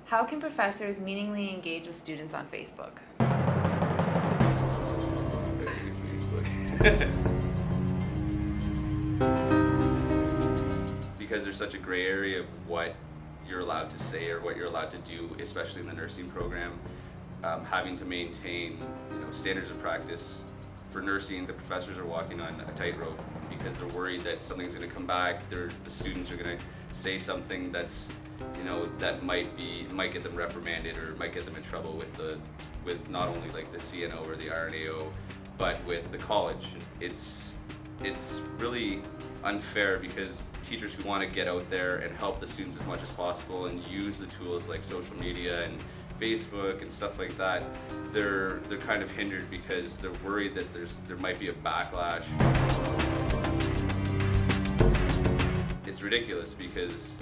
How can professors meaningfully engage with students on Facebook? Because there's such a gray area of what you're allowed to say or what you're allowed to do, especially in the nursing program, having to maintain standards of practice. For nursing, the professors are walking on a tightrope because they're worried that something's going to come back. The students are going to say something that's that might get them reprimanded or might get them in trouble with not only like the CNO or the RNAO, but with the college. It's really unfair because teachers who want to get out there and help the students as much as possible and use the tools like social media and Facebook and stuff like that, they're kind of hindered because they're worried that there might be a backlash. It's ridiculous because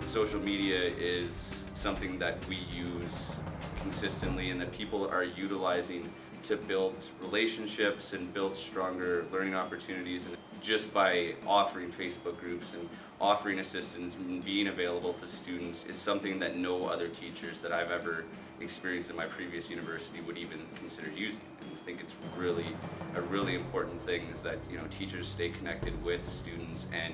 social media is something that we use consistently and that people are utilizing to build relationships and build stronger learning opportunities. And just by offering Facebook groups and offering assistance and being available to students is something that no other teachers that I've ever experienced in my previous university would even consider using. And I think it's a really important thing is that teachers stay connected with students and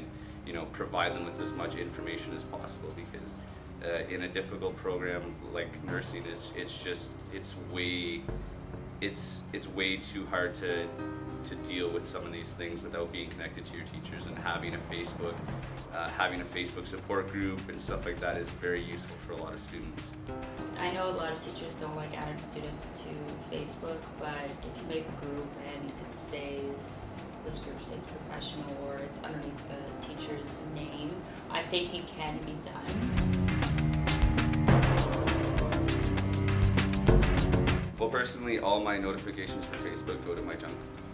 provide them with as much information as possible, because in a difficult program like nursing, it's way too hard to deal with some of these things without being connected to your teachers, and having a Facebook support group and stuff like that is very useful for a lot of students. I know a lot of teachers don't like adding students to Facebook, but if you make a group and this group stays professional or it's underneath the teacher's name, I think it can be done. Well, personally, all my notifications for Facebook go to my junk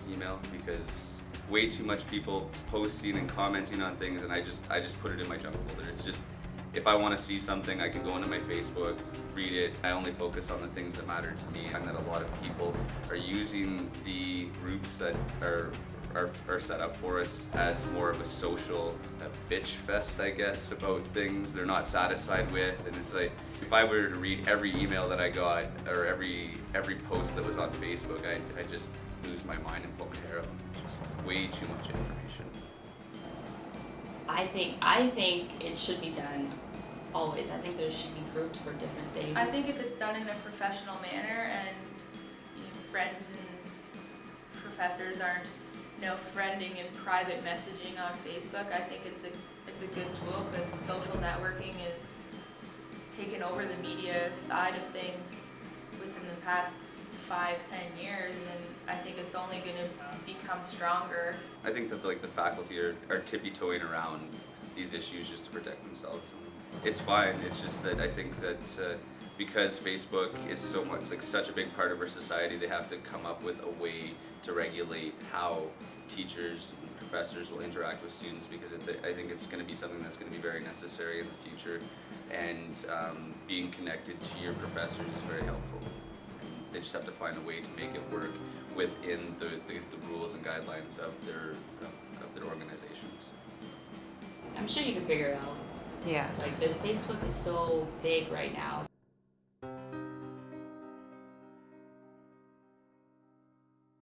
email because way too much people posting and commenting on things, and I just put it in my junk folder. It's just, if I want to see something, I can go into my Facebook, read it. I only focus on the things that matter to me, and that a lot of people are using the groups that are set up for us as more of a social bitch fest, I guess, about things they're not satisfied with. And it's like, if I were to read every email that I got or every post that was on Facebook, I just lose my mind and pull my hair out. Just way too much information. I think it should be done always. I think there should be groups for different things. I think if it's done in a professional manner and friends and professors aren't friending and private messaging on Facebook, I think it's a good tool, because social networking is taken over the media side of things within the past 5-10 years, and I think it's only going to become stronger. I think that the faculty are tippy-toeing around these issues just to protect themselves. It's fine. It's just that I think that because Facebook is such a big part of our society, they have to come up with a way to regulate how teachers and professors will interact with students, because I think it's going to be something that's going to be very necessary in the future, and being connected to your professors is very helpful. They just have to find a way to make it work within the rules and guidelines of their organizations. I'm sure you can figure it out. Yeah. Like, the Facebook is so big right now.